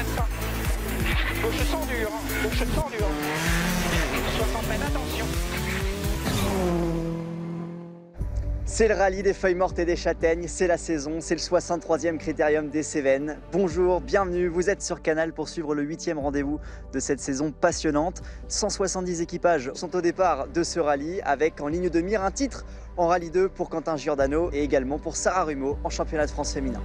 l'instant. Gauche sans dur, gauche sans dur. 60 mètres, attention. C'est le rallye des feuilles mortes et des châtaignes, c'est la saison, c'est le 63e critérium des Cévennes. Bonjour, bienvenue, vous êtes sur Canal pour suivre le 8e rendez-vous de cette saison passionnante. 170 équipages sont au départ de ce rallye avec en ligne de mire un titre en Rallye 2 pour Quentin Giordano et également pour Sarah Rumeau en championnat de France féminin.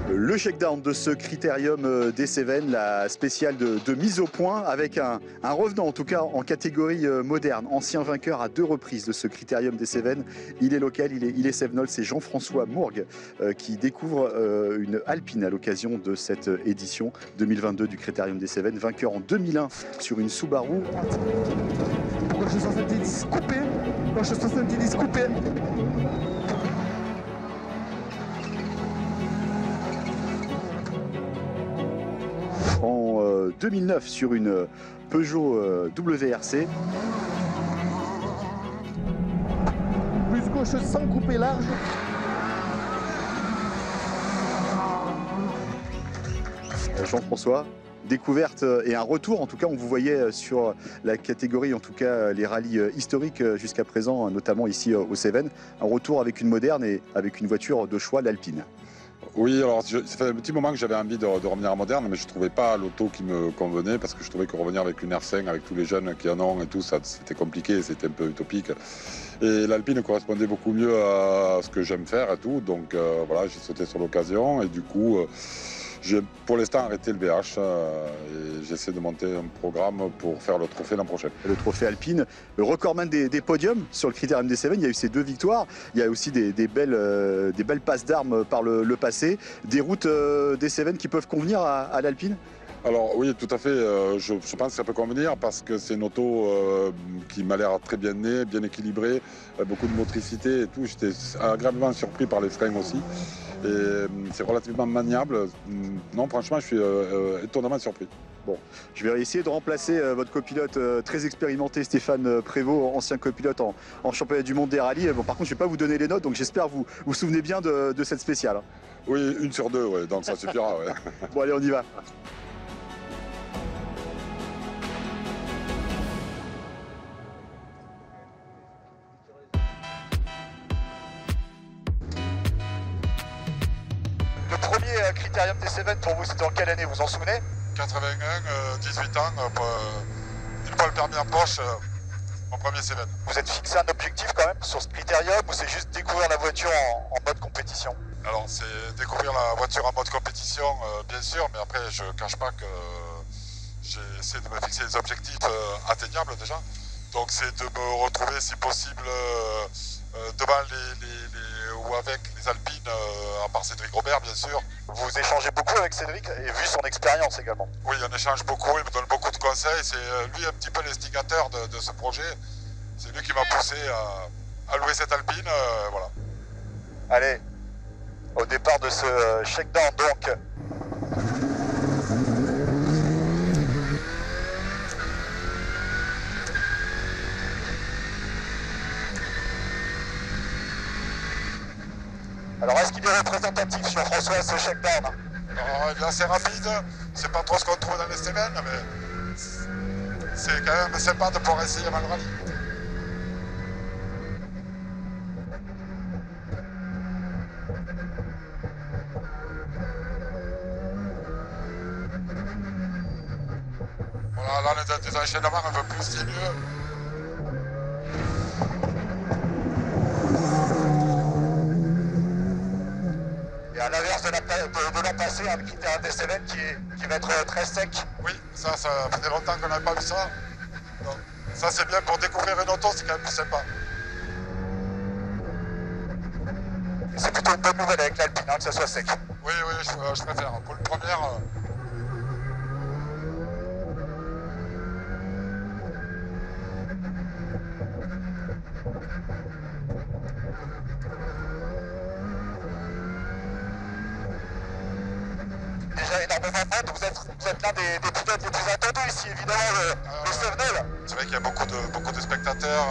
Le shakedown de ce critérium des Cévennes, la spéciale de mise au point avec un revenant en tout cas en catégorie moderne, ancien vainqueur à 2 reprises de ce critérium des Cévennes. Il est local, il est Cévenol, c'est Jean-François Mourgue qui découvre une Alpine à l'occasion de cette édition 2022 du critérium des Cévennes, vainqueur en 2001 sur une Subaru. Pourquoi je 70 coupé? Pourquoi je 70 coupé? En 2009 sur une Peugeot WRC. Plus gauche sans couper large. Jean-François, découverte et un retour, en tout cas on vous voyait sur la catégorie, en tout cas les rallyes historiques jusqu'à présent, notamment ici aux Cévennes, un retour avec une moderne et avec une voiture de choix, l'Alpine. Oui, alors ça fait un petit moment que j'avais envie de revenir à moderne, mais je ne trouvais pas l'auto qui me convenait parce que je trouvais que revenir avec une R5, avec tous les jeunes qui en ont et tout, ça c'était compliqué, c'était un peu utopique. Et l'Alpine correspondait beaucoup mieux à ce que j'aime faire et tout, donc voilà, j'ai sauté sur l'occasion et du coup, j'ai pour l'instant arrêté le VH et j'essaie de monter un programme pour faire le trophée l'an prochain. Le trophée Alpine, le recordman des podiums sur le critérium des Cévennes, il y a eu ces 2 victoires, il y a aussi des belles passes d'armes par le passé, des routes des Cévennes qui peuvent convenir à l'Alpine. Alors oui, tout à fait, je pense que ça peut convenir parce que c'est une auto qui m'a l'air très bien née, bien équilibrée, beaucoup de motricité et tout. J'étais agréablement surpris par les freins aussi. Et c'est relativement maniable. Non, franchement, je suis étonnamment surpris. Bon, je vais essayer de remplacer votre copilote très expérimenté, Stéphane Prévost, ancien copilote en championnat du monde des rallyes. Bon, par contre, je ne vais pas vous donner les notes, donc j'espère que vous vous souvenez bien de cette spéciale. Oui, 1 sur 2, ouais, donc ça suffira. Ouais. Bon, allez, on y va. Le premier critérium des Cévennes pour vous, c'était en quelle année, vous en souvenez? 81, 18 ans, une fois le permis en poche, mon premier Cévennes. Vous êtes fixé un objectif quand même sur ce critérium ou c'est juste découvrir la voiture en mode compétition? Alors c'est découvrir la voiture en mode compétition, bien sûr, mais après je ne cache pas que j'essaie de me fixer des objectifs atteignables déjà. Donc c'est de me retrouver si possible devant ou avec les Alpines, à part Cédric Robert bien sûr. Vous échangez beaucoup avec Cédric et vu son expérience également. Oui, on échange beaucoup, il me donne beaucoup de conseils, c'est lui un petit peu l'instigateur de ce projet. C'est lui qui m'a poussé à louer cette Alpine, voilà. Allez, au départ de ce shakedown donc. Alors est-ce qu'il est représentatif, Jean-François, ce shakedown? Alors, il est assez rapide, c'est pas trop ce qu'on trouve dans les Cévennes, mais c'est quand même sympa de pouvoir essayer avant le rallye. Voilà, là on est des enchaînements un peu plus sinueux. Et à l'inverse de l'an passé, le critérium des Cévennes qui va être très sec. Oui, ça faisait longtemps qu'on n'avait pas vu ça. Donc, ça c'est bien pour découvrir une auto, c'est quand même plus sympa. C'est plutôt une bonne nouvelle avec l'Alpine, que ça soit sec. Oui, je préfère. Pour le premier, Déjà énormément de monde, vous êtes l'un des pilotes les plus attendus ici, évidemment, le Cévenol. c'est vrai qu'il y a beaucoup de spectateurs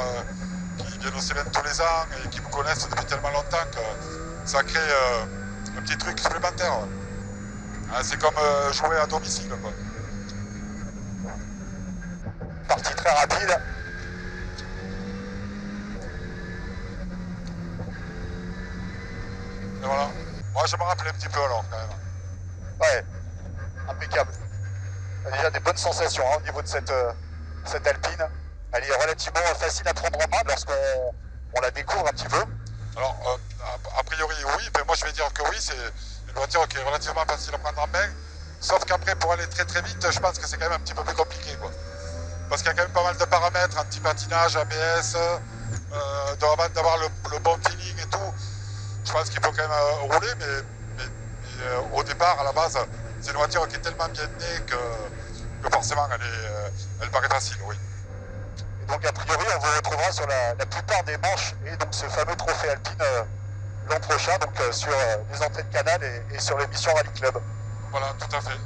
qui viennent au Cévennes tous les ans et qui me connaissent depuis tellement longtemps que ça crée un petit truc supplémentaire. C'est comme jouer à domicile, quoi. Partie très rapide. Et voilà. Moi, je me rappelais un petit peu alors, quand même. Ouais, impeccable. Il y a déjà des bonnes sensations au niveau de cette Alpine. Elle est relativement facile à prendre en main lorsqu'on la découvre un petit peu. Alors, a priori, oui. Mais moi, je vais dire que oui, c'est une voiture qui est relativement facile à prendre en main. Sauf qu'après, pour aller très très vite, je pense que c'est quand même un petit peu plus compliqué, quoi. Parce qu'il y a quand même pas mal de paramètres, anti-patinage, ABS, d'avoir le bon feeling et tout. Je pense qu'il faut quand même rouler, mais au départ, à la base, c'est une voiture qui est tellement bien née que forcément, elle paraît facile, oui. Et donc, a priori, on vous retrouvera sur la plupart des manches et donc ce fameux trophée Alpine l'an prochain, donc sur les antennes Canal et sur l'émission Rally Club. Voilà, tout à fait.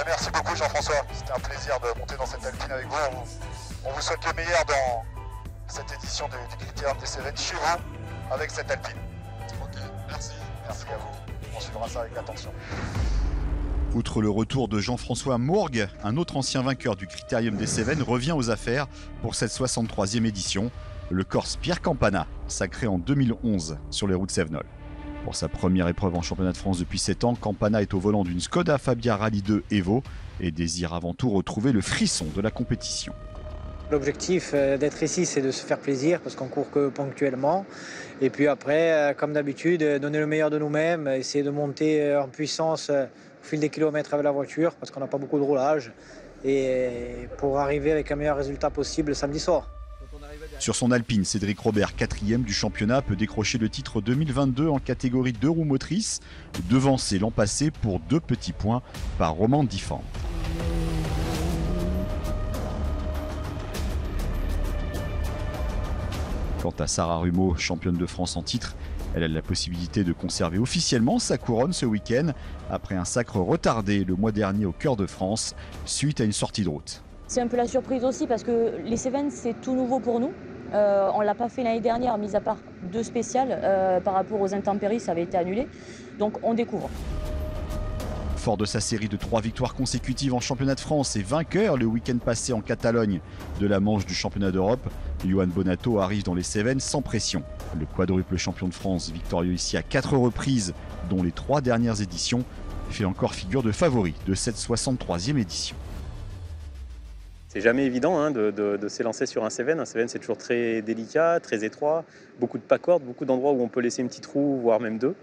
Merci beaucoup Jean-François, c'était un plaisir de monter dans cette Alpine avec vous. On vous souhaite le meilleur dans cette édition du Critérium des Cévennes chez vous avec cette Alpine. Ok, merci. Merci à vous. On suivra ça avec attention. Outre le retour de Jean-François Mourgue, un autre ancien vainqueur du Critérium des Cévennes revient aux affaires pour cette 63e édition, le Corse Pierre Campana, sacré en 2011 sur les routes cévenoles. Pour sa première épreuve en championnat de France depuis 7 ans, Campana est au volant d'une Skoda Fabia Rally 2 Evo et désire avant tout retrouver le frisson de la compétition. L'objectif d'être ici, c'est de se faire plaisir parce qu'on court que ponctuellement. Et puis après, comme d'habitude, donner le meilleur de nous-mêmes, essayer de monter en puissance au fil des kilomètres avec la voiture parce qu'on n'a pas beaucoup de roulage. Et pour arriver avec un meilleur résultat possible samedi soir. Sur son Alpine, Cédric Robert, 4e du championnat, peut décrocher le titre 2022 en catégorie 2 roues motrices, devancé l'an passé pour 2 petits points par Roman Diffand. Quant à Sarah Rumeau, championne de France en titre, elle a la possibilité de conserver officiellement sa couronne ce week-end après un sacre retardé le mois dernier au Cœur de France suite à une sortie de route. C'est un peu la surprise aussi parce que les Cévennes, c'est tout nouveau pour nous. On ne l'a pas fait l'année dernière, mis à part 2 spéciales. Par rapport aux intempéries, ça avait été annulé. Donc on découvre. Fort de sa série de 3 victoires consécutives en championnat de France et vainqueur le week-end passé en Catalogne de la manche du championnat d'Europe, Johan Bonato arrive dans les Cévennes sans pression. Le quadruple champion de France, victorieux ici à 4 reprises, dont les 3 dernières éditions, fait encore figure de favori de cette 63e édition. C'est jamais évident de s'élancer sur un Cévennes. Un Cévennes, c'est toujours très délicat, très étroit, beaucoup de pas-cordes, beaucoup d'endroits où on peut laisser une petite roue, voire même 2.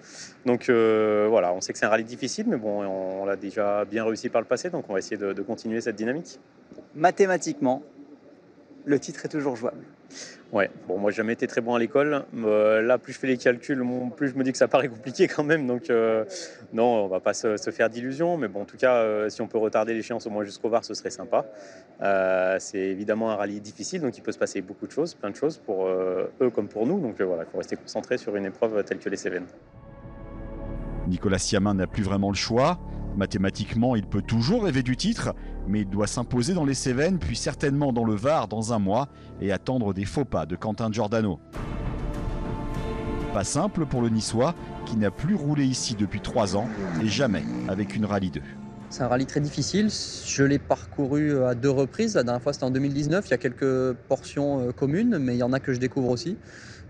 Donc voilà, on sait que c'est un rallye difficile, mais bon, on l'a déjà bien réussi par le passé, donc on va essayer de continuer cette dynamique. Mathématiquement, le titre est toujours jouable. Ouais, bon, moi j'ai jamais été très bon à l'école. Là, plus je fais les calculs, plus je me dis que ça paraît compliqué quand même. Donc non, on va pas se faire d'illusions. Mais bon, en tout cas, si on peut retarder l'échéance au moins jusqu'au VAR, ce serait sympa. C'est évidemment un rallye difficile, donc il peut se passer beaucoup de choses, plein de choses pour eux comme pour nous. Donc voilà, il faut rester concentré sur une épreuve telle que les Cévennes. Nicolas Siamin n'a plus vraiment le choix. Mathématiquement, il peut toujours rêver du titre, mais il doit s'imposer dans les Cévennes, puis certainement dans le Var dans un mois, et attendre des faux pas de Quentin Giordano. Pas simple pour le Niçois, qui n'a plus roulé ici depuis 3 ans, et jamais avec une Rallye 2. C'est un rallye très difficile, je l'ai parcouru à 2 reprises, la dernière fois c'était en 2019, il y a quelques portions communes, mais il y en a que je découvre aussi.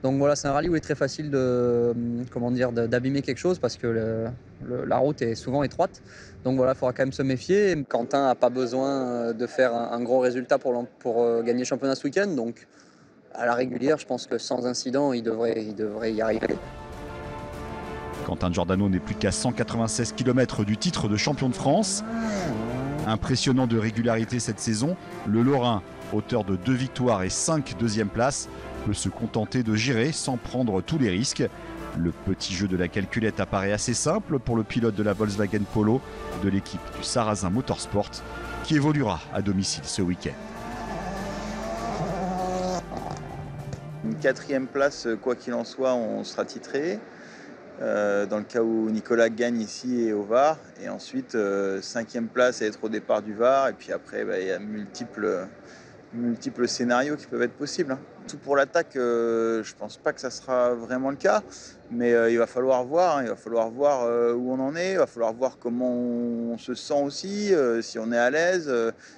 Donc voilà, c'est un rallye où il est très facile d'abîmer quelque chose parce que la route est souvent étroite. Donc voilà, il faudra quand même se méfier. Quentin n'a pas besoin de faire un gros résultat pour gagner le championnat ce week-end. Donc à la régulière, je pense que sans incident, il devrait y arriver. Quentin Giordano n'est plus qu'à 196 km du titre de champion de France. Impressionnant de régularité cette saison, le Lorrain, auteur de 2 victoires et 5 deuxièmes places, peut se contenter de gérer sans prendre tous les risques. Le petit jeu de la calculette apparaît assez simple pour le pilote de la Volkswagen Polo de l'équipe du Sarrazin Motorsport qui évoluera à domicile ce week-end. Une 4e place, quoi qu'il en soit, on sera titré. dans le cas où Nicolas gagne ici et au VAR. Et ensuite, 5e place à être au départ du VAR. Et puis après, il y a multiples scénarios qui peuvent être possibles. Tout pour l'attaque, je ne pense pas que ça sera vraiment le cas. Mais il va falloir voir. Il va falloir voir où on en est. Il va falloir voir comment on se sent aussi. Si on est à l'aise,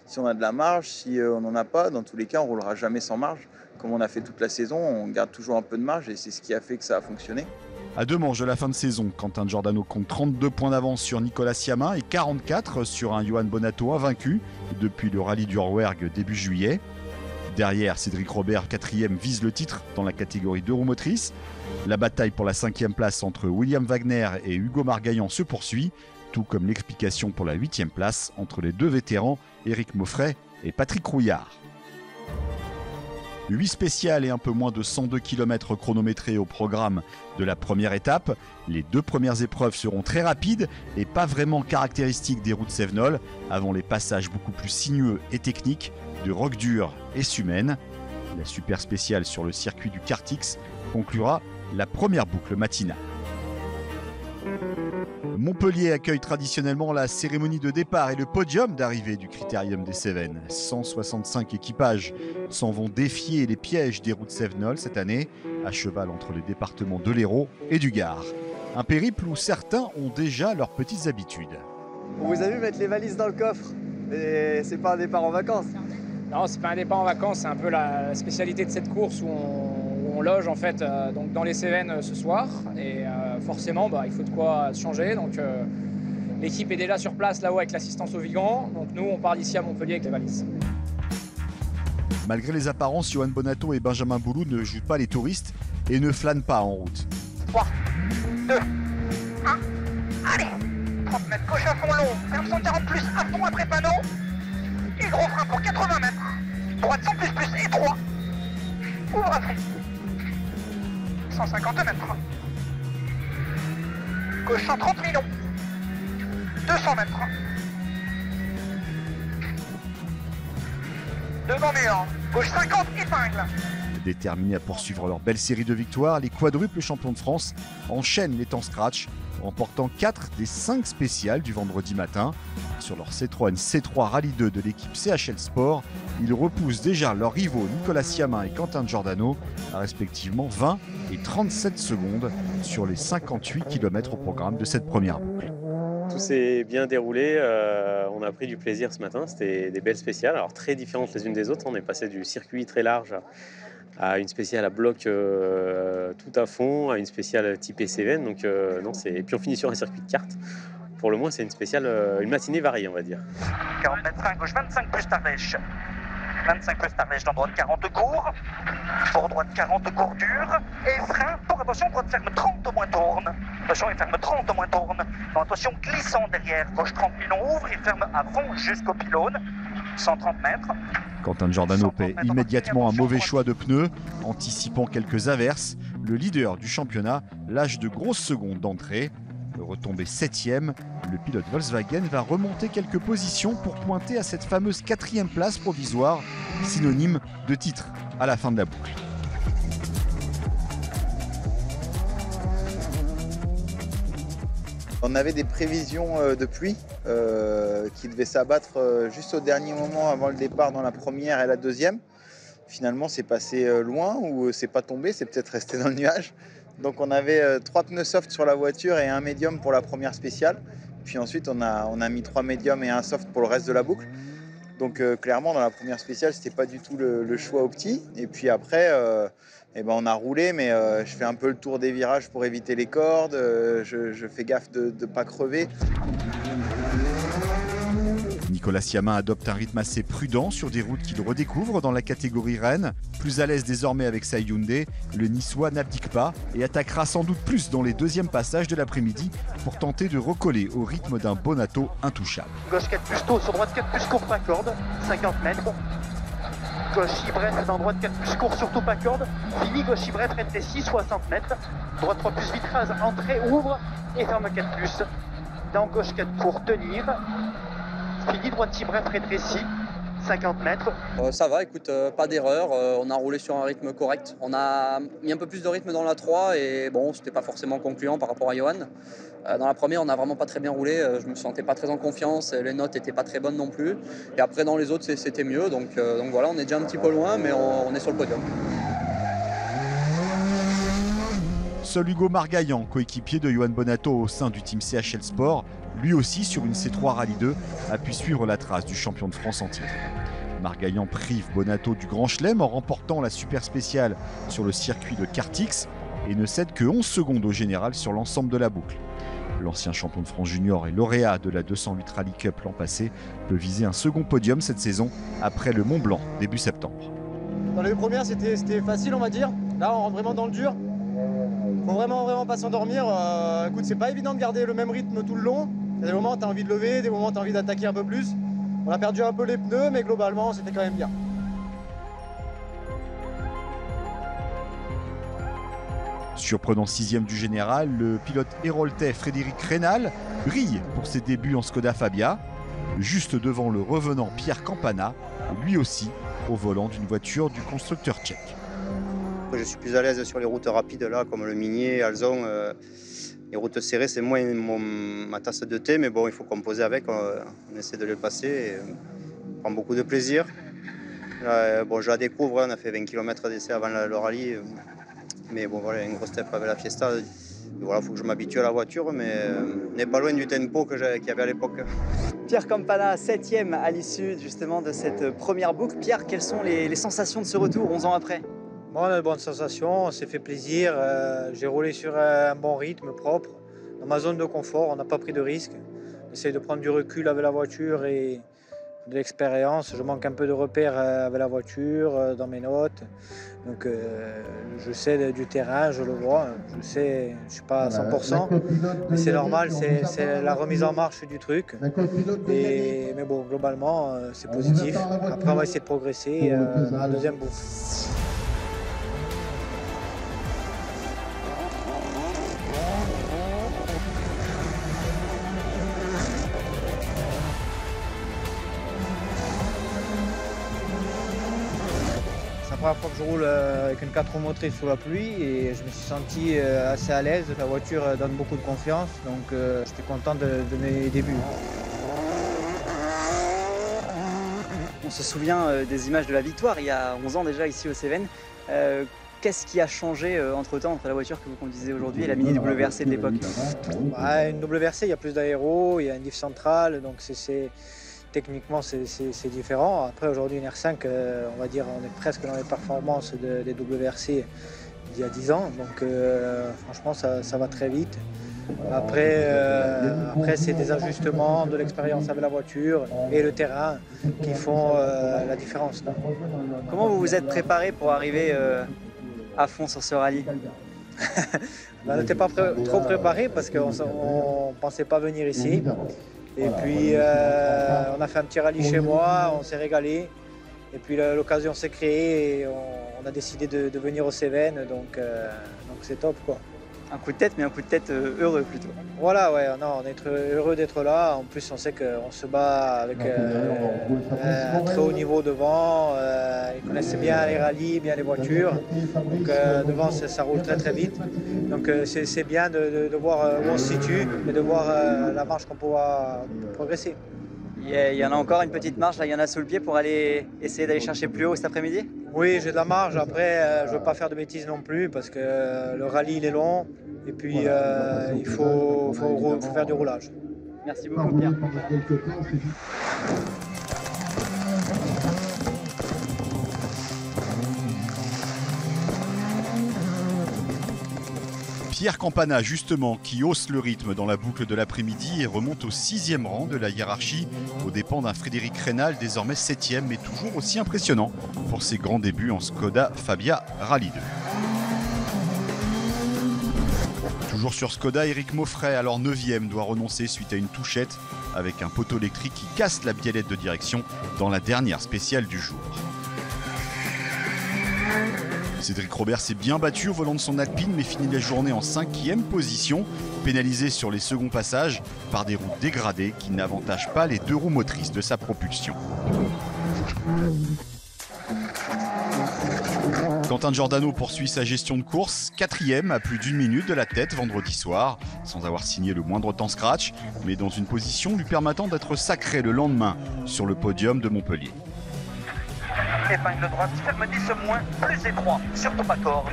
si on a de la marge, si on n'en a pas. Dans tous les cas, on ne roulera jamais sans marge. Comme on a fait toute la saison, on garde toujours un peu de marge. Et c'est ce qui a fait que ça a fonctionné. À 2 manches de la fin de saison, Quentin Giordano compte 32 points d'avance sur Nicolas Siamin et 44 sur un Johan Bonato invaincu depuis le rallye du Rouergue début juillet. Derrière, Cédric Robert, 4e, vise le titre dans la catégorie 2 roues motrices. La bataille pour la 5e place entre William Wagner et Hugo Margaillan se poursuit, tout comme l'explication pour la 8e place entre les 2 vétérans Éric Maufray et Patrick Rouillard. 8 spéciales et un peu moins de 102 km chronométrés au programme de la première étape. Les 2 premières épreuves seront très rapides et pas vraiment caractéristiques des routes cévenoles, avant les passages beaucoup plus sinueux et techniques de Roquedure et Sumène. La super spéciale sur le circuit du Kartix conclura la première boucle matinale. Montpellier accueille traditionnellement la cérémonie de départ et le podium d'arrivée du Critérium des Cévennes. 165 équipages s'en vont défier les pièges des routes cévenoles cette année, à cheval entre les départements de l'Hérault et du Gard. Un périple où certains ont déjà leurs petites habitudes. On vous a vu mettre les valises dans le coffre, et c'est pas un départ en vacances. Non, c'est pas un départ en vacances, c'est un peu la spécialité de cette course où on loge en fait donc dans les Cévennes ce soir et forcément il faut de quoi se changer. Donc l'équipe est déjà sur place là-haut avec l'assistance au Vigan. Donc nous on part d'ici à Montpellier avec les valises. Malgré les apparences, Johan Bonato et Benjamin Boulou ne jouent pas les touristes et ne flânent pas en route. 3, 2, 1, allez 30 mètres, gauche à fond long, ferme 140 plus, à fond après panneau. Et gros frein pour 80 mètres. Droite 100 plus et 3. Ouvre à fond. 150 mètres. Gauche 130 millions. 200 mètres. Devant mur. Gauche 50, épingle. Déterminés à poursuivre leur belle série de victoires, les quadruples champions de France enchaînent les temps scratch, remportant 4 des 5 spéciales du vendredi matin. Sur leur Citroën C3 Rallye 2 de l'équipe CHL Sport, ils repoussent déjà leurs rivaux Nicolas Siamin et Quentin Giordano à respectivement 20 et 37 secondes sur les 58 km au programme de cette première boucle. Tout s'est bien déroulé, on a pris du plaisir ce matin, c'était des belles spéciales, alors très différentes les unes des autres. On est passé du circuit très large à une spéciale à bloc tout à fond, à une spéciale typée Cévennes. Donc, et puis on finit sur un circuit de kart. Pour le moins, c'est une spéciale, une matinée variée, on va dire. 40 mètres frein gauche, 25 plus Tardèche. 25 plus Tardèche dans droite 40 court. Pour droite 40 court dur. Et frein pour attention, droite ferme 30 moins tourne. Attention, il ferme 30 moins tourne. Non, attention, glissant derrière. Gauche 30 millions ouvre et ferme à fond jusqu'au pylône. 130 mètres. Quentin Giordano paie immédiatement un mauvais choix de pneus, anticipant quelques averses. Le leader du championnat lâche de grosses secondes d'entrée. Retombé 7e, le pilote Volkswagen va remonter quelques positions pour pointer à cette fameuse 4e place provisoire, synonyme de titre à la fin de la boucle. On avait des prévisions de pluie qui devaient s'abattre juste au dernier moment avant le départ dans la première et la deuxième. Finalement, c'est passé loin ou c'est pas tombé, c'est peut-être resté dans le nuage. Donc on avait 3 pneus soft sur la voiture et un médium pour la première spéciale. Puis ensuite, on a mis 3 médiums et un soft pour le reste de la boucle. Donc clairement, dans la première spéciale, c'était pas du tout le choix opti. Et puis après, on a roulé, mais je fais un peu le tour des virages pour éviter les cordes. Je fais gaffe de ne pas crever. Nicolas Siamin adopte un rythme assez prudent sur des routes qu'il redécouvre dans la catégorie Rennes. Plus à l'aise désormais avec sa Hyundai, le Niçois n'abdique pas et attaquera sans doute plus dans les deuxièmes passages de l'après-midi pour tenter de recoller au rythme d'un Bonato intouchable. Gauche 4 plus tôt, sur droite 4 plus court, pas corde, 50 mètres. Gauche Ibrette dans droite 4 plus court, surtout pas corde. Fini, gauche Ibrette, rétréci, 60 mètres. Droite 3 plus vitrage, entrée, ouvre et ferme 4 plus. Dans gauche 4 pour tenir. Fini, droite Ibrette, rétréci, 50 mètres. Ça va, écoute, pas d'erreur. On a roulé sur un rythme correct. On a mis un peu plus de rythme dans la 3 et bon, c'était pas forcément concluant par rapport à Johan. Dans la première, on n'a vraiment pas très bien roulé. Je me sentais pas très en confiance. Les notes étaient pas très bonnes non plus. Et après, dans les autres, c'était mieux. Donc voilà, on est déjà un petit peu loin, mais on est sur le podium. Seul Hugo Margaillan, coéquipier de Johan Bonato au sein du team CHL Sport, lui aussi sur une C3 Rallye 2, a pu suivre la trace du champion de France en titre. Margaillan prive Bonato du Grand Chelem en remportant la super spéciale sur le circuit de Kartix et ne cède que 11 secondes au général sur l'ensemble de la boucle. L'ancien champion de France junior et lauréat de la 208 Rally Cup l'an passé peut viser un second podium cette saison après le Mont Blanc début septembre. Dans les premières, c'était facile, on va dire. Là, on rentre vraiment dans le dur. Faut vraiment pas s'endormir. Écoute, c'est pas évident de garder le même rythme tout le long. Il y a des moments où tu as envie de lever, des moments où tu as envie d'attaquer un peu plus. On a perdu un peu les pneus, mais globalement, c'était quand même bien. Surprenant 6e du général, le pilote héroltais Frédéric Rénal brille pour ses débuts en Skoda Fabia, juste devant le revenant Pierre Campana, lui aussi au volant d'une voiture du constructeur tchèque. Je suis plus à l'aise sur les routes rapides là, comme le Minier, Alzon. Les routes serrées, c'est moins ma tasse de thé, mais bon, il faut composer avec. On essaie de les passer et on prend beaucoup de plaisir. Bon, je la découvre, on a fait 20 km d'essai avant le rallye. Mais bon, voilà, une grosse step avec la Fiesta. Voilà, il faut que je m'habitue à la voiture, mais on n'est pas loin du tempo qu'il y avait à l'époque. Pierre Campana, 7e à l'issue justement de cette première boucle. Pierre, quelles sont les sensations de ce retour 11 ans après? Bon, on a de bonnes sensations, on s'est fait plaisir. J'ai roulé sur un bon rythme propre. Dans ma zone de confort, on n'a pas pris de risques. On essaye de prendre du recul avec la voiture et de l'expérience. Je manque un peu de repères avec la voiture, dans mes notes. Donc je sais du terrain, je le vois. Je sais, je ne suis pas à 100%, mais c'est normal, c'est la remise en marche du truc. Mais bon, globalement, c'est positif. Après, on va essayer de progresser dans la deuxième boucle. C'est la première fois que je roule avec une 4 roues motrices sous la pluie et je me suis senti assez à l'aise. La voiture donne beaucoup de confiance, donc j'étais content de mes débuts. On se souvient des images de la victoire il y a 11 ans déjà ici au Cévennes. Qu'est-ce qui a changé entre-temps entre la voiture que vous conduisez aujourd'hui et la Mini WRC de l'époque? Une WRC, il y a plus d'aéro, il y a une diff centrale, donc techniquement, c'est différent. Après, aujourd'hui, une R5, on va dire, on est presque dans les performances des WRC d'il y a 10 ans. Donc, franchement, ça va très vite. Après c'est des ajustements, de l'expérience avec la voiture et le terrain qui font la différence. Comment vous vous êtes préparé pour arriver à fond sur ce rallye? On n'était pas trop préparé parce qu'on ne pensait pas venir ici. Et puis on a fait un petit rallye chez moi, on s'est régalé. Et puis l'occasion s'est créée et on a décidé de venir aux Cévennes, donc c'est top quoi. Un coup de tête, mais un coup de tête heureux plutôt. Voilà, ouais, non, on est heureux d'être là. En plus, on sait qu'on se bat avec un très haut niveau devant. Ils connaissent bien les rallyes, bien les voitures. Donc devant, ça roule très très vite. Donc c'est bien de voir où on se situe et de voir la marche qu'on pourra progresser. Il y en a encore une petite marche, là, il y en a sous le pied pour aller essayer d'aller chercher plus haut cet après-midi? Oui, j'ai de la marge. Après, je ne veux pas faire de bêtises non plus parce que le rallye il est long et puis il faut faire du roulage. Merci beaucoup, Pierre. Pierre Campana, justement, qui hausse le rythme dans la boucle de l'après-midi et remonte au 6e rang de la hiérarchie, aux dépens d'un Frédéric Rénal, désormais 7e, mais toujours aussi impressionnant pour ses grands débuts en Skoda Fabia Rallye 2. Toujours sur Skoda, Éric Maufray, alors 9e, doit renoncer suite à une touchette avec un poteau électrique qui casse la biellette de direction dans la dernière spéciale du jour. Cédric Robert s'est bien battu au volant de son Alpine mais finit la journée en 5e position, pénalisé sur les seconds passages par des routes dégradées qui n'avantagent pas les 2 roues motrices de sa propulsion. Quentin Giordano poursuit sa gestion de course, 4e à plus d'1 minute de la tête vendredi soir, sans avoir signé le moindre temps scratch, mais dans une position lui permettant d'être sacré le lendemain sur le podium de Montpellier. Épingle droite, ferme 10 moins, plus étroit, surtout pas corde,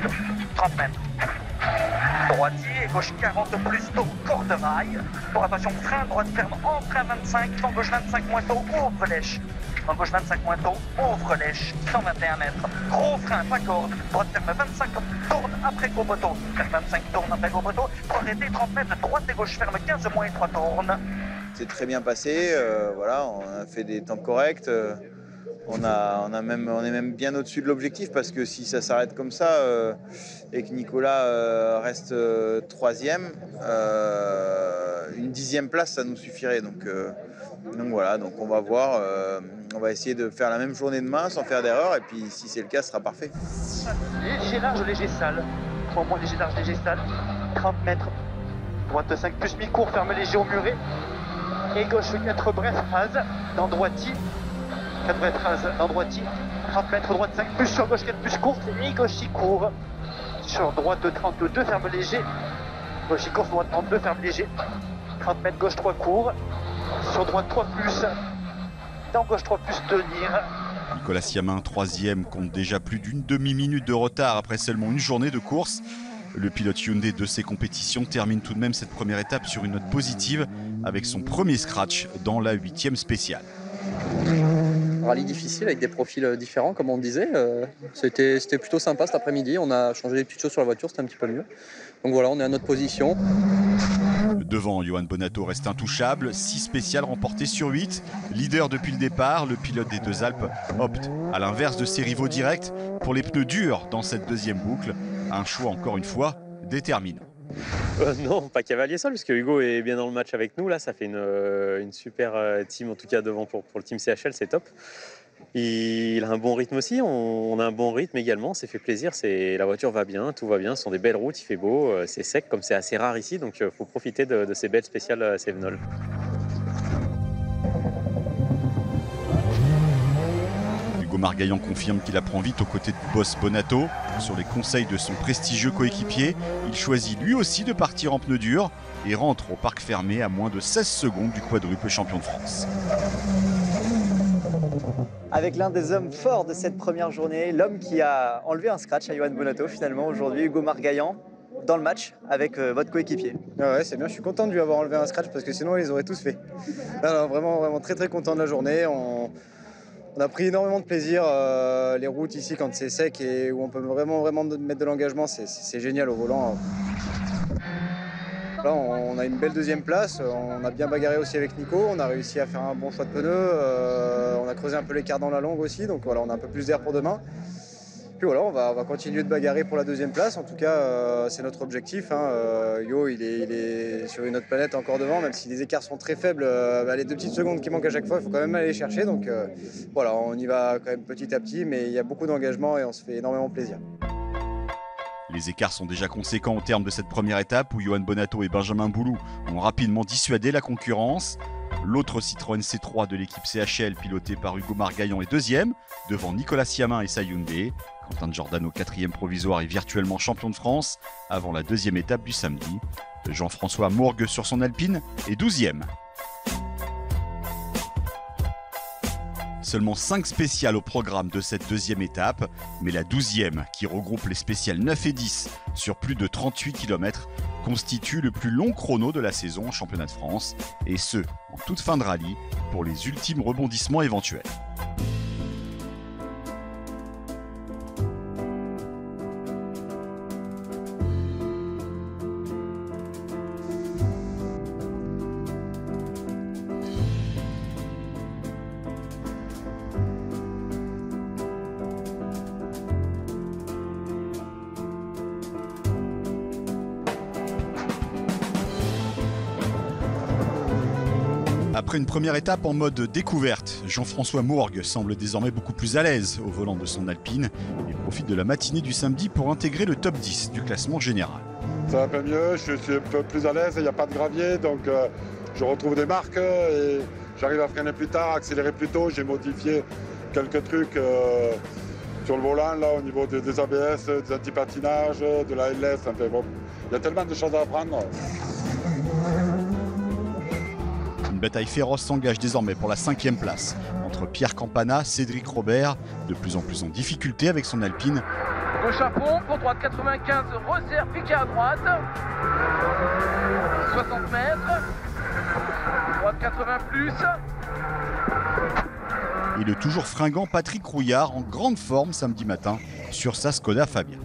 30 mètres. Droitier, gauche 40 plus tôt, corde rail. Pour attention, frein, droite ferme, en frein 25, dans gauche 25 moins tôt, ouvre lèche. En gauche 25 moins tôt, ouvre lèche, 121 mètres. Gros frein, pas corde, droite ferme 25, tourne après gros poteau. Ferme 25, tourne après gros poteau. Pour arrêter 30 mètres, droite et gauche ferme 15 moins et 3 tournes. C'est très bien passé, voilà, on a fait des temps corrects. On est même bien au-dessus de l'objectif parce que si ça s'arrête comme ça et que Nicolas reste 3e, une 10e place ça nous suffirait. Donc voilà, donc on va voir, on va essayer de faire la même journée demain sans faire d'erreur et puis si c'est le cas, ce sera parfait. Léger large, léger sale. 3 moins léger large, léger sale. 30 mètres. Droite 5 plus mi-court, ferme léger au muret. Et gauche 4 bref rase dans droitier. 4 bref rase dans droitier. 30 mètres, droite 5 plus sur gauche 4 plus courte et gauche y court. Sur droite 32, ferme léger. Gauche y courte, droite 32, ferme léger. 30 mètres, gauche 3 court. Sur droite 3 plus. Dans gauche 3 plus tenir. Nicolas Siamin, 3e, compte déjà plus d'une demi-minute de retard après seulement une journée de course. Le pilote Hyundai de ces compétitions termine tout de même cette première étape sur une note positive avec son premier scratch dans la 8e spéciale. Rallye difficile avec des profils différents comme on disait. C'était plutôt sympa cet après-midi. On a changé des petites choses sur la voiture, c'était un petit peu mieux. Donc voilà, on est à notre position. Devant, Johan Bonato reste intouchable. 6 spéciales remportées sur 8. Leader depuis le départ, le pilote des Deux Alpes opte, à l'inverse de ses rivaux directs, pour les pneus durs dans cette deuxième boucle. Un choix encore une fois déterminant. Non, pas cavalier seul, parce que Hugo est bien dans le match avec nous. Là, ça fait une super team, en tout cas devant pour le team CHL, c'est top. Il a un bon rythme aussi, on a un bon rythme également, c'est fait plaisir, la voiture va bien, tout va bien, ce sont des belles routes, il fait beau, c'est sec comme c'est assez rare ici, donc il faut profiter de ces belles spéciales Cévenol. Hugo Margaillan confirme qu'il apprend vite aux côtés de boss Bonato. Sur les conseils de son prestigieux coéquipier, il choisit lui aussi de partir en pneus durs et rentre au parc fermé à moins de 16 secondes du quadruple champion de France. Avec l'un des hommes forts de cette première journée, l'homme qui a enlevé un scratch à Johan Bonato finalement aujourd'hui, Hugo Margaillan, dans le match avec votre coéquipier. Ouais, c'est bien, je suis content de lui avoir enlevé un scratch parce que sinon ils auraient tous fait. Alors, vraiment très très content de la journée. On a pris énormément de plaisir. Les routes ici quand c'est sec et où on peut vraiment mettre de l'engagement, c'est génial au volant. Là, on a une belle deuxième place, on a bien bagarré aussi avec Nico, on a réussi à faire un bon choix de pneus, on a creusé un peu l'écart dans la longue aussi, donc voilà, on a un peu plus d'air pour demain. Puis voilà, on va continuer de bagarrer pour la deuxième place, en tout cas c'est notre objectif. Yo, il est sur une autre planète encore devant, même si les écarts sont très faibles, les 2 petites secondes qui manquent à chaque fois, il faut quand même aller les chercher, donc voilà, on y va quand même petit à petit, mais il y a beaucoup d'engagement et on se fait énormément plaisir. Les écarts sont déjà conséquents au terme de cette première étape où Johan Bonato et Benjamin Boulou ont rapidement dissuadé la concurrence. L'autre Citroën C3 de l'équipe CHL pilotée par Hugo Margaillan est 2e, devant Nicolas Siamin et sa Hyundai. Quentin Giordano, 4e provisoire et virtuellement champion de France avant la 2e étape du samedi. Jean-François Mourgue sur son Alpine est 12e. Seulement 5 spéciales au programme de cette 2e étape, mais la 12e, qui regroupe les spéciales 9 et 10 sur plus de 38 km, constitue le plus long chrono de la saison en championnat de France, et ce, en toute fin de rallye, pour les ultimes rebondissements éventuels. Après une première étape en mode découverte, Jean-François Mourgue semble désormais beaucoup plus à l'aise au volant de son Alpine et profite de la matinée du samedi pour intégrer le top 10 du classement général. Ça va un peu mieux, je suis un peu plus à l'aise, il n'y a pas de gravier, donc je retrouve des marques et j'arrive à freiner plus tard, accélérer plus tôt. J'ai modifié quelques trucs sur le volant, là, au niveau des ABS, des antipatinages, de la LS. Enfin, bon, il y a tellement de choses à apprendre. Une bataille féroce s'engage désormais pour la 5e place entre Pierre Campana, Cédric Robert, de plus en plus en difficulté avec son Alpine. Gauche à fond, pour droite 95, resserre, piqué à droite. 60 mètres. Droite 80 plus. Et le toujours fringant Patrick Rouillard en grande forme samedi matin sur sa Skoda Fabia.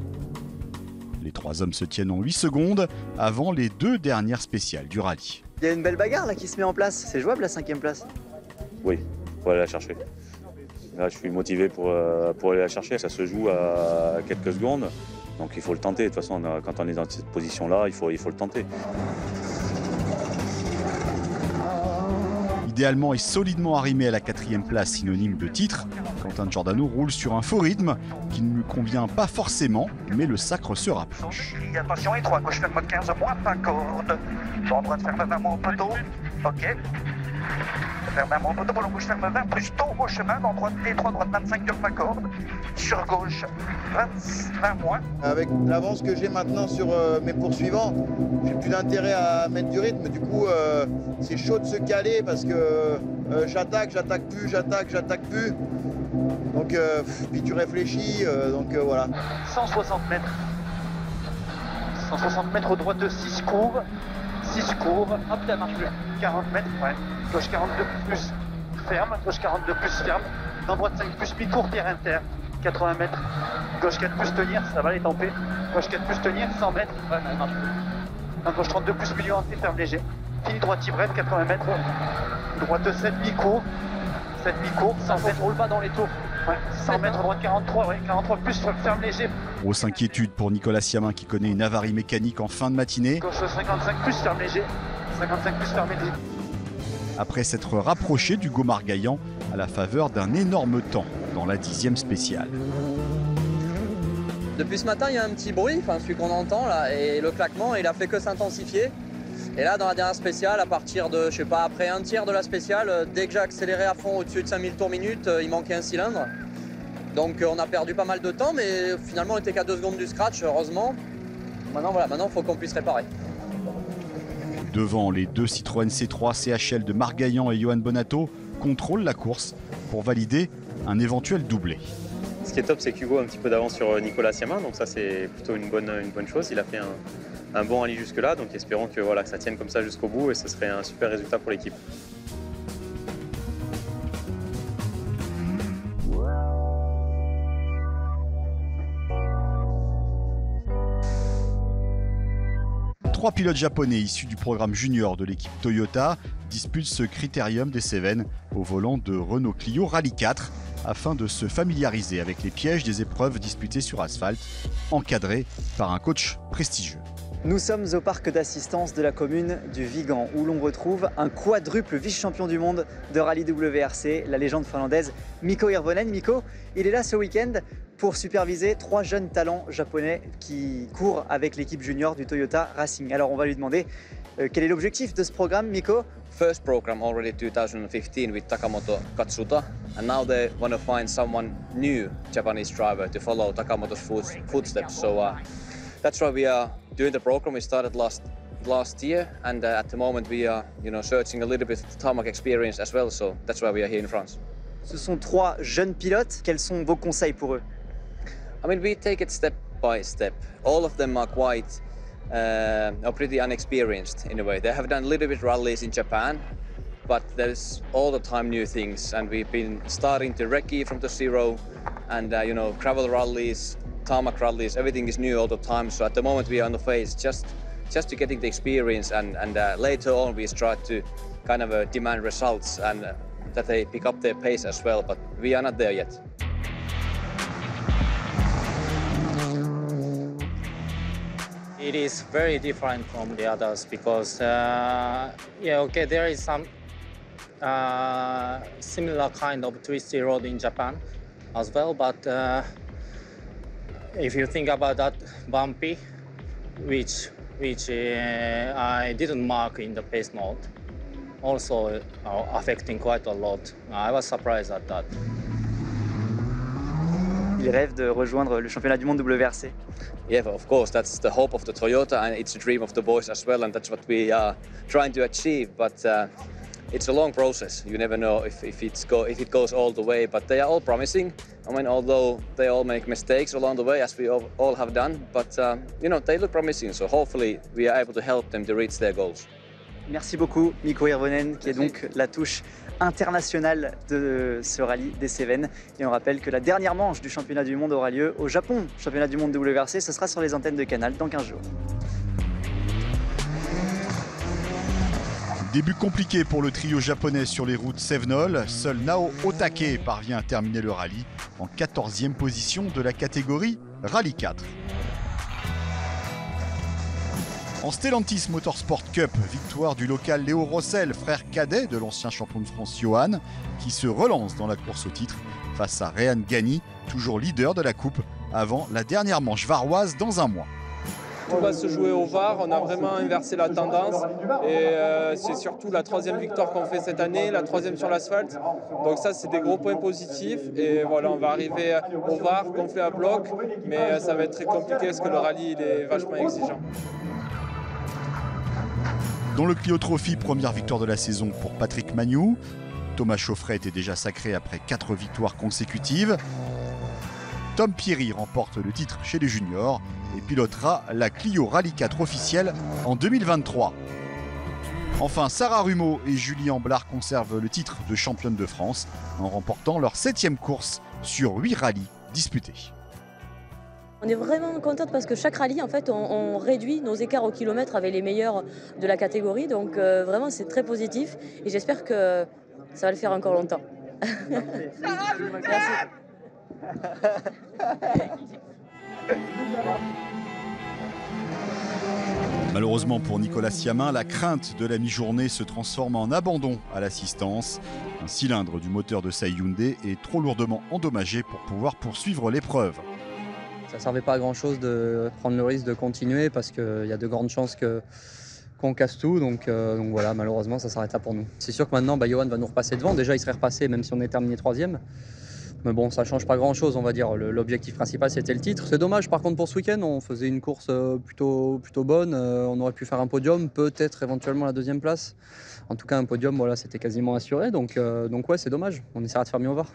Les 3 hommes se tiennent en 8 secondes avant les 2 dernières spéciales du rallye. Il y a une belle bagarre là qui se met en place. C'est jouable la 5e place? Oui, faut aller la chercher. Là, je suis motivé pour aller la chercher. Ça se joue à quelques secondes, donc il faut le tenter. De toute façon, quand on est dans cette position-là, il faut le tenter. Idéalement et solidement arrimé à la 4e place, synonyme de titre, Quentin Giordano roule sur un faux rythme qui ne lui convient pas forcément, mais le sacre se rapproche. Attention, étroit, gauche ferme 15 moins, pas corde. Bon, droite ferme 20 moins au poteau. Ok. Ferme 20 moins au poteau, bon, gauche ferme 20 plus tôt au chemin, dans droite étroit, droite 25 de pas corde. Sur gauche, 20 moins. Avec l'avance que j'ai maintenant sur mes poursuivants, j'ai plus d'intérêt à mettre du rythme. Du coup, c'est chaud de se caler parce que j'attaque plus. Donc, puis tu réfléchis, donc voilà. 160 mètres. 160 mètres droite de 6 courbes. 6 courbes. Hop, ça marche plus. 40 mètres, ouais. Gauche 42 plus ferme. Gauche 42 plus ferme. Dans droite 5 plus mi-court, terre inter. 80 mètres. Gauche 4 plus tenir, ça va les temper. Gauche 4 plus tenir, 100 mètres. Ouais, ça marche plus. Dans gauche 32 plus milieu entier, ferme léger. Fini droite hybride, 80 mètres. Droite 7 mi-court. 7 mi-court, 100 mètres. Roule pas dans les tours. Ouais, 100 mètres, droite 43, ouais, 43 plus, ferme léger. Grosse inquiétude pour Nicolas Siamin qui connaît une avarie mécanique en fin de matinée. Gauche 55 plus, ferme léger. 55 plus, ferme léger. Après s'être rapproché du Gaumard Gaillan à la faveur d'un énorme temps dans la 10e spéciale. Depuis ce matin, il y a un petit bruit, enfin celui qu'on entend là, et le claquement, il a fait que s'intensifier. Et là, dans la dernière spéciale, à partir de, je sais pas, après un tiers de la spéciale, dès que j'ai accéléré à fond au-dessus de 5000 tours minute, il manquait un cylindre. Donc on a perdu pas mal de temps, mais finalement on était qu'à 2 secondes du scratch, heureusement. Maintenant, voilà, il faut qu'on puisse réparer. Devant, les 2 Citroën C3 CHL de Marc Gaillan et Johan Bonato contrôlent la course pour valider un éventuel doublé. Ce qui est top, c'est qu'Hugo a un petit peu d'avance sur Nicolas Siamin, donc ça c'est plutôt une bonne chose. Il a fait un bon rallye jusque-là, donc espérons que ça tienne comme ça jusqu'au bout et ce serait un super résultat pour l'équipe. Trois pilotes japonais issus du programme junior de l'équipe Toyota disputent ce critérium des Cévennes au volant de Renault Clio Rallye 4 afin de se familiariser avec les pièges des épreuves disputées sur asphalte, encadrées par un coach prestigieux. Nous sommes au parc d'assistance de la commune du Vigan où l'on retrouve un quadruple vice-champion du monde de rallye WRC, la légende finlandaise Mikko Hirvonen. Mikko, il est là ce week-end pour superviser 3 jeunes talents japonais qui courent avec l'équipe junior du Toyota Racing. Alors on va lui demander quel est l'objectif de ce programme, Mikko? First program already 2015 with Takamoto Katsuta, and now they want to find someone new Japanese driver to follow Takamoto's footsteps. So that's why we are doing the program. We started last year, and at the moment we are, searching a little bit of tarmac experience as well. So that's why we are here in France. Ce sont 3 jeunes pilotes. Quels sont vos conseils pour eux? I mean, we take it step by step. All of them are quite pretty unexperienced in a way. They have done a little bit rallies in Japan, but there's all the time new things, and we've been starting to recce from the zero, and gravel rallies, tarmac rallies, everything is new all the time. So at the moment we are on the phase just to getting the experience, and later on we start to kind of demand results and that they pick up their pace as well, but we are not there yet. It is very different from the others because, there is some similar kind of twisty road in Japan as well, but if you think about that bumpy, which I didn't mark in the pace note, also affecting quite a lot. I was surprised at that. Il rêve de rejoindre le championnat du monde WRC. Yeah, of course, that's the hope of the Toyota, and it's a dream of the boys as well, and that's what we are trying to achieve. But it's a long process. You never know if it goes all the way, but they are all promising. I mean, although they all make mistakes along the way, as we all have done, but you know, they look promising. So hopefully we are able to help them to reach their goals. Merci beaucoup, Mikko Hirvonen, qui est donc la touche internationale de ce rallye des Cévennes. Et on rappelle que la dernière manche du championnat du monde aura lieu au Japon. Championnat du monde WRC, ce sera sur les antennes de Canal dans 15 jours. Début compliqué pour le trio japonais sur les routes Cévenol. Seul Nao Otake parvient à terminer le rallye en 14e position de la catégorie Rallye 4. En Stellantis Motorsport Cup, victoire du local Léo Rossel, frère cadet de l'ancien champion de France Johan, qui se relance dans la course au titre face à Rehan Gani, toujours leader de la coupe, avant la dernière manche varoise dans un mois. Tout va se jouer au VAR, on a vraiment inversé la tendance et c'est surtout la 3e victoire qu'on fait cette année, la 3e sur l'asphalte. Donc ça c'est des gros points positifs et voilà, on va arriver au VAR, gonflé à bloc, mais ça va être très compliqué parce que le rallye il est vachement exigeant. Dans le Clio Trophy, première victoire de la saison pour Patrick Magnou. Thomas Chauffret était déjà sacré après 4 victoires consécutives. Tom Pierry remporte le titre chez les juniors et pilotera la Clio Rallye 4 officielle en 2023. Enfin, Sarah Rumeau et Julie Amblard conservent le titre de championne de France en remportant leur 7e course sur 8 rallyes disputés. On est vraiment contente parce que chaque rallye, en fait, on réduit nos écarts au kilomètre avec les meilleurs de la catégorie. Donc vraiment, c'est très positif et j'espère que ça va le faire encore longtemps. Merci. Malheureusement pour Nicolas Siamin, la crainte de la mi-journée se transforme en abandon à l'assistance. Un cylindre du moteur de sa Hyundai est trop lourdement endommagé pour pouvoir poursuivre l'épreuve. Ça ne servait pas à grand chose de prendre le risque de continuer parce qu'il y a de grandes chances qu'on casse tout. Donc voilà, malheureusement, ça s'arrête là pour nous. C'est sûr que maintenant, Johan va nous repasser devant. Déjà, il serait repassé même si on est terminé 3e. Mais bon, ça ne change pas grand chose, on va dire. L'objectif principal, c'était le titre. C'est dommage, par contre, pour ce week-end, on faisait une course plutôt bonne. On aurait pu faire un podium, peut-être éventuellement la 2e place. En tout cas, un podium, voilà, c'était quasiment assuré. Donc ouais, c'est dommage. On essaiera de faire mieux au VAR.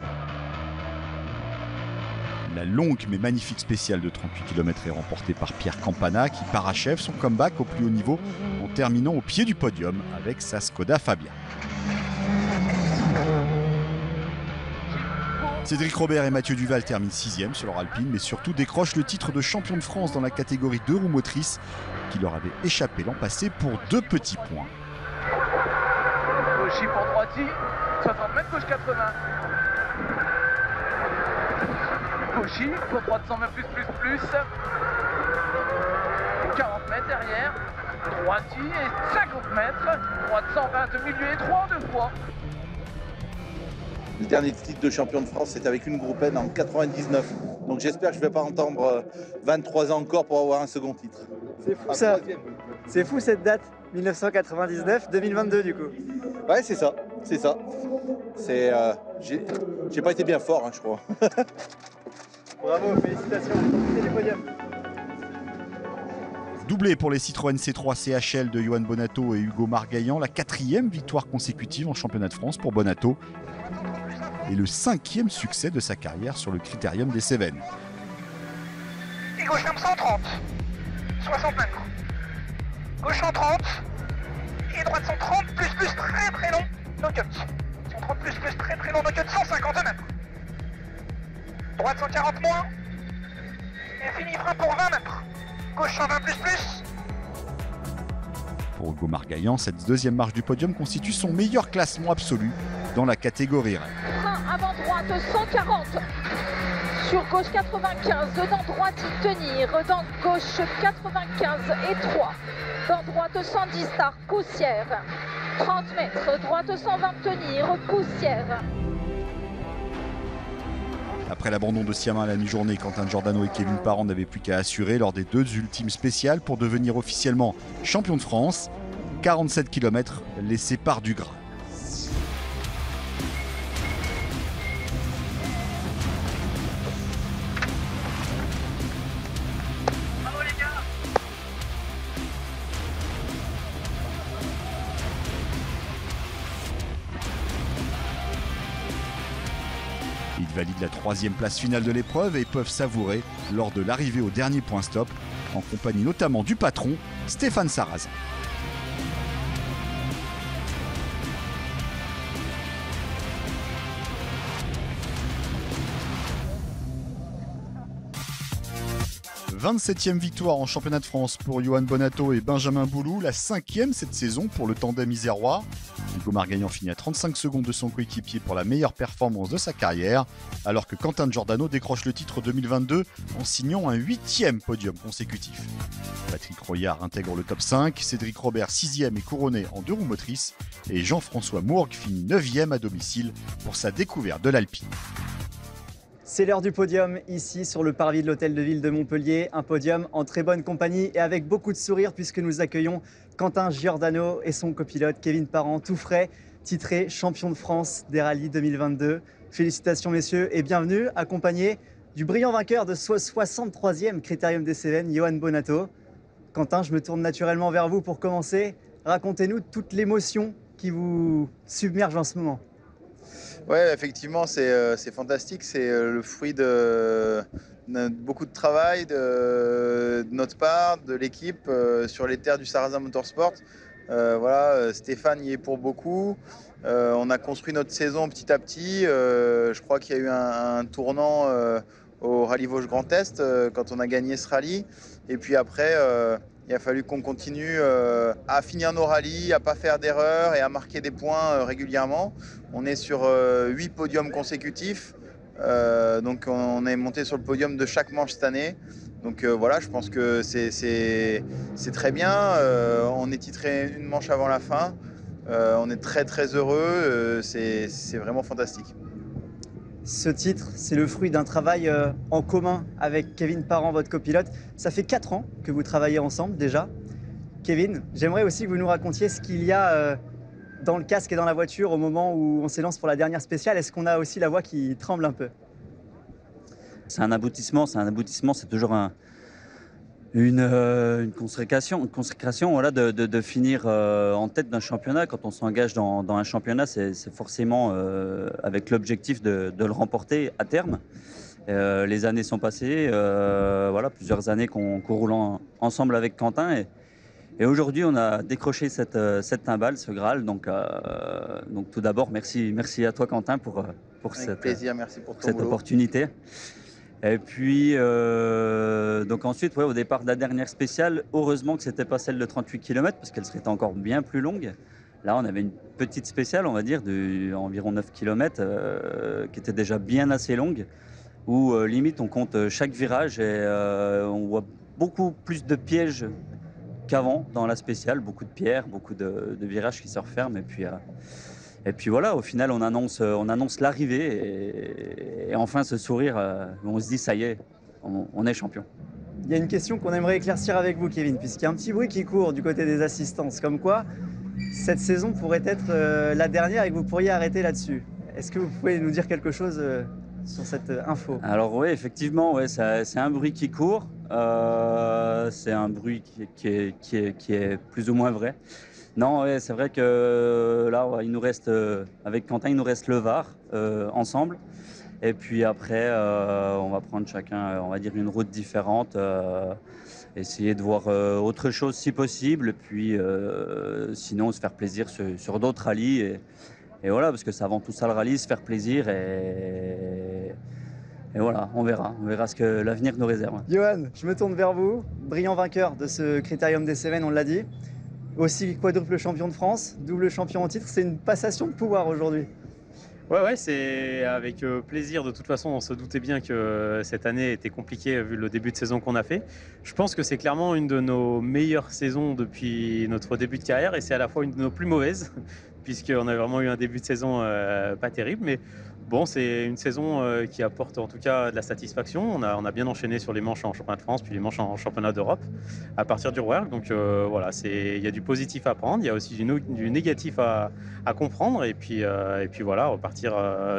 La longue mais magnifique spéciale de 38 km est remportée par Pierre Campana qui parachève son comeback au plus haut niveau en terminant au pied du podium avec sa Skoda Fabia. Cédric Robert et Mathieu Duval terminent 6e sur leur Alpine mais surtout décrochent le titre de champion de France dans la catégorie 2 roues motrices qui leur avait échappé l'an passé pour 2 petits points. Gauchy pour droiti, 60 mètres, gauche 80. Gauchy pour droite 120 plus. 40 mètres derrière. Droiti et 50 mètres. Droite 120 milieu et 3 en 2 fois. Le dernier titre de champion de France, c'était avec une groupe N en 99. Donc j'espère que je ne vais pas entendre 23 ans encore pour avoir un second titre. C'est fou ça. C'est fou cette date, 1999-2022 du coup. Ouais, c'est ça. J'ai pas été bien fort, hein, je crois. Bravo, félicitations. C'est du podium. Doublé pour les Citroën C3 CHL de Johan Bonato et Hugo Margaillan, la 4e victoire consécutive en championnat de France pour Bonato et le 5e succès de sa carrière sur le Critérium des Cévennes. Et gauche 130, 60 mètres. Gauche 130 et droite 130 plus très long, no cut. 130 plus très long, no cut, 150 mètres. Droite 140 moins. Et fini frein pour 20 mètres. Gauche 120 plus. Pour Hugo Margaillan, cette 2e marche du podium constitue son meilleur classement absolu dans la catégorie raid. Frein avant droite 140. Sur gauche 95. Dans droite tenir. Dans gauche 95 et 3. Dans droite 110 start poussière. 30 mètres, droite 120 tenir, poussière. Après l'abandon de Siamin à la mi-journée, Quentin Giordano et Kevin Parent n'avaient plus qu'à assurer lors des 2 ultimes spéciales pour devenir officiellement champion de France. 47 km les séparent du gras. Ils valident la 3e place finale de l'épreuve et peuvent savourer lors de l'arrivée au dernier point stop, en compagnie notamment du patron, Stéphane Sarrazin. « 27e victoire en championnat de France pour Johan Bonato et Benjamin Boulou, la 5e cette saison pour le tandem isérois. Hugo Margaillan finit à 35 secondes de son coéquipier pour la meilleure performance de sa carrière, alors que Quentin Giordano décroche le titre 2022 en signant un 8e podium consécutif. Patrick Royard intègre le top 5, Cédric Robert 6e et couronné en 2 roues motrices, et Jean-François Mourgue finit 9e à domicile pour sa découverte de l'Alpine. C'est l'heure du podium ici sur le parvis de l'hôtel de ville de Montpellier. Un podium en très bonne compagnie et avec beaucoup de sourires puisque nous accueillons Quentin Giordano et son copilote Kevin Parent, tout frais, titré champion de France des rallyes 2022. Félicitations messieurs et bienvenue, accompagné du brillant vainqueur de ce 63e Critérium des Cévennes, Johan Bonato. Quentin, je me tourne naturellement vers vous pour commencer. Racontez-nous toute l'émotion qui vous submerge en ce moment. Ouais, effectivement, c'est fantastique. C'est le fruit de beaucoup de travail de notre part, de l'équipe, sur les terres du Sarrazin Motorsport. Voilà, Stéphane y est pour beaucoup. On a construit notre saison petit à petit. Je crois qu'il y a eu un tournant au Rallye Vosges Grand Est quand on a gagné ce rallye. Et puis après, il a fallu qu'on continue à finir nos rallyes, à ne pas faire d'erreurs et à marquer des points régulièrement. On est sur 8 podiums consécutifs. Donc on est monté sur le podium de chaque manche cette année. Donc voilà, je pense que c'est très bien. On est titré une manche avant la fin. On est très très heureux. C'est vraiment fantastique. Ce titre, c'est le fruit d'un travail en commun avec Kevin Parent, votre copilote. Ça fait 4 ans que vous travaillez ensemble déjà. Kevin, j'aimerais aussi que vous nous racontiez ce qu'il y a dans le casque et dans la voiture au moment où on s'élance pour la dernière spéciale. Est-ce qu'on a aussi la voix qui tremble un peu? C'est un aboutissement, c'est toujours une consécration voilà, de finir en tête d'un championnat. Quand on s'engage dans un championnat, c'est forcément avec l'objectif de le remporter à terme. Les années sont passées, voilà, plusieurs années qu'on roule ensemble avec Quentin. Et aujourd'hui, on a décroché cette timbale, ce Graal. Donc tout d'abord, merci à toi, Quentin, pour avec plaisir, merci pour cette opportunité. Et puis, donc ensuite, ouais, au départ de la dernière spéciale, heureusement que ce n'était pas celle de 38 km, parce qu'elle serait encore bien plus longue. Là, on avait une petite spéciale, on va dire, d'environ 9 km, qui était déjà bien assez longue, où limite, on compte chaque virage et on voit beaucoup plus de pièges qu'avant dans la spéciale, beaucoup de pierres, beaucoup de virages qui se referment. Et puis voilà, au final, on annonce l'arrivée et enfin ce sourire, on se dit ça y est, on est champion. Il y a une question qu'on aimerait éclaircir avec vous, Kevin, puisqu'il y a un petit bruit qui court du côté des assistances, comme quoi cette saison pourrait être la dernière et que vous pourriez arrêter là-dessus. Est-ce que vous pouvez nous dire quelque chose sur cette info? Alors oui, effectivement, ouais, c'est un bruit qui court, c'est un bruit qui est plus ou moins vrai. Non, ouais, c'est vrai que là, ouais, il nous reste, avec Quentin, il nous reste le Var ensemble. Et puis après, on va prendre chacun, on va dire, une route différente, essayer de voir autre chose si possible. Et puis sinon, se faire plaisir sur d'autres rallyes. Et voilà, parce que c'est avant tout ça le rallye, se faire plaisir. Et voilà, on verra ce que l'avenir nous réserve. Johan, je me tourne vers vous, brillant vainqueur de ce Critérium des Cévennes, on l'a dit. Aussi quadruple champion de France, double champion en titre, c'est une passation de pouvoir aujourd'hui. Ouais, c'est avec plaisir. De toute façon, on se doutait bien que cette année était compliquée vu le début de saison qu'on a fait. Je pense que c'est clairement une de nos meilleures saisons depuis notre début de carrière et c'est à la fois une de nos plus mauvaises puisqu'on a vraiment eu un début de saison pas terrible. Mais bon, c'est une saison qui apporte en tout cas de la satisfaction. On a bien enchaîné sur les manches en championnat de France puis les manches en championnat d'Europe à partir du World. Donc voilà, il y a du positif à prendre, il y a aussi du négatif à comprendre et puis voilà, repartir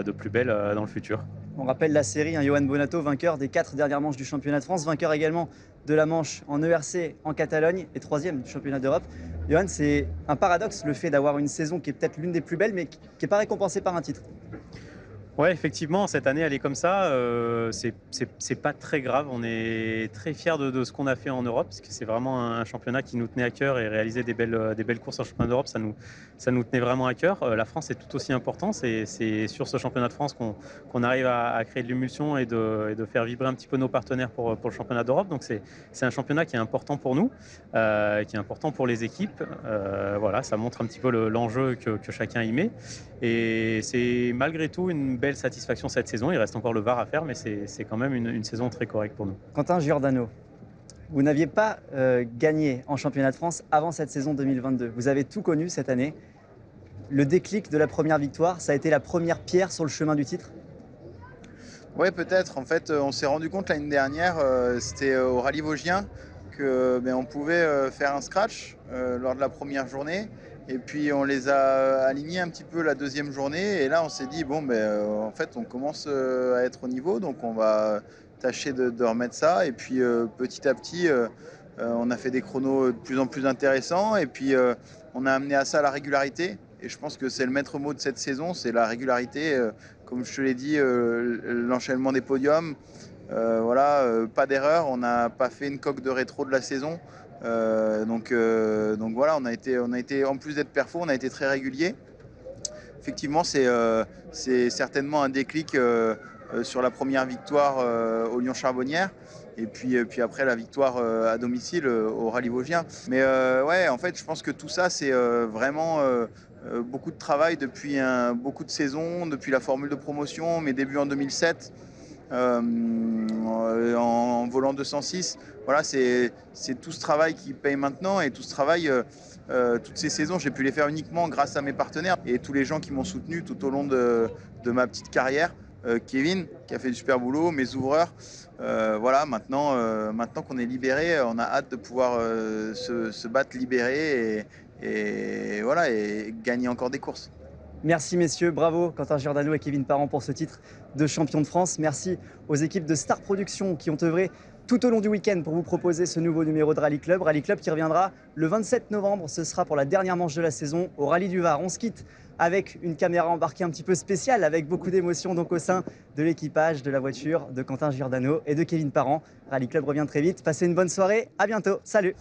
de plus belle dans le futur. On rappelle la série, Johan Bonato, vainqueur des 4 dernières manches du championnat de France, vainqueur également de la manche en ERC en Catalogne et 3e du championnat d'Europe. Johan, c'est un paradoxe le fait d'avoir une saison qui est peut-être l'une des plus belles mais qui n'est pas récompensée par un titre. Ouais, effectivement, cette année, elle est comme ça. C'est pas très grave. On est très fiers de ce qu'on a fait en Europe, parce que c'est vraiment un championnat qui nous tenait à cœur et réaliser des belles courses en championnat d'Europe, ça nous tenait vraiment à cœur. La France est tout aussi important. C'est sur ce championnat de France qu'on arrive à créer de l'émulsion et de faire vibrer un petit peu nos partenaires pour le championnat d'Europe. Donc c'est un championnat qui est important pour nous, qui est important pour les équipes. Voilà, ça montre un petit peu l'enjeu que chacun y met. Et c'est malgré tout une belle satisfaction cette saison. Il reste encore le VAR à faire, mais c'est quand même une saison très correcte pour nous. Quentin Giordano, vous n'aviez pas gagné en championnat de France avant cette saison 2022. Vous avez tout connu cette année. Le déclic de la première victoire, ça a été la première pierre sur le chemin du titre? Oui, peut-être. En fait, on s'est rendu compte l'année dernière, c'était au Rallye Vosgien, qu'on pouvait faire un scratch lors de la première journée. Et puis on les a alignés un petit peu la deuxième journée. Et là, on s'est dit, en fait, on commence à être au niveau. Donc on va tâcher de remettre ça. Et puis petit à petit, on a fait des chronos de plus en plus intéressants. Et puis on a amené à ça la régularité. Et je pense que c'est le maître mot de cette saison, c'est la régularité. Comme je te l'ai dit, l'enchaînement des podiums. Pas d'erreur. On n'a pas fait une coque de rétro de la saison. Donc voilà, on a été en plus d'être perfo, on a été très régulier. Effectivement, c'est certainement un déclic sur la première victoire au Lyon-Charbonnière et puis après la victoire à domicile au Rallye Vosgien. Mais en fait, je pense que tout ça, c'est vraiment beaucoup de travail depuis beaucoup de saisons, depuis la formule de promotion, mes débuts en 2007. En volant 206, voilà, c'est tout ce travail qui paye maintenant et tout ce travail, toutes ces saisons, j'ai pu les faire uniquement grâce à mes partenaires et tous les gens qui m'ont soutenu tout au long de ma petite carrière. Kevin qui a fait du super boulot, mes ouvreurs. Maintenant qu'on est libéré, on a hâte de pouvoir se battre libéré et gagner encore des courses. Merci messieurs, bravo Quentin Giordano et Kevin Parent pour ce titre de champion de France. Merci aux équipes de Star Productions qui ont œuvré tout au long du week-end pour vous proposer ce nouveau numéro de Rallye Club. Rallye Club qui reviendra le 27 novembre, ce sera pour la dernière manche de la saison au Rallye du Var. On se quitte avec une caméra embarquée un petit peu spéciale, avec beaucoup d'émotions donc au sein de l'équipage de la voiture de Quentin Giordano et de Kevin Parent. Rallye Club revient très vite, passez une bonne soirée, à bientôt, salut.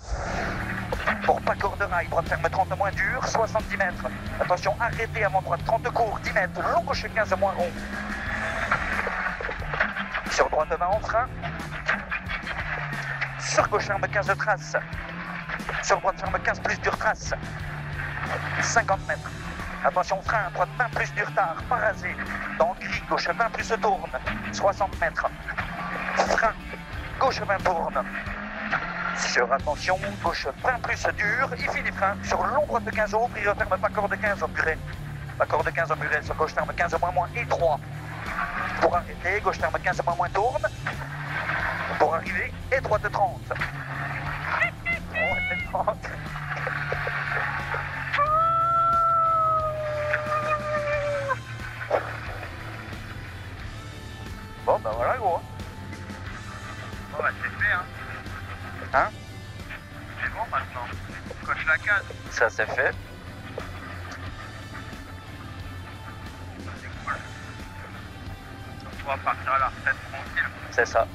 Pour pas court de rail, droite ferme 30 moins dur, 70 mètres. Attention, arrêtez avant droite, 30 court, 10 mètres, long gauche 15 moins rond. Sur droite 20 en frein. Sur gauche ferme 15 traces. Sur droite ferme 15 plus dur trace. 50 mètres. Attention, frein, droite 20 plus du retard, pas rasé. Dans gris, gauche 20 plus se tourne. 60 mètres. Frein, gauche 20 tourne. Sur attention, gauche 20 plus dur, il finit frein. Sur long droite de 15 au, il referme pas corde de 15 au muret. Pas corde de 15 au muret, sur gauche ferme 15 moins et 3. Pour arrêter, gauche ferme 15 moins tourne. Pour arriver, et droite 30. Droite 30. Bon, ben voilà, gros. Bon, bah, c'est fait, hein. Hein? C'est bon maintenant. Coche la case. Ça, c'est fait. C'est cool. On va partir à la retraite tranquille. C'est ça.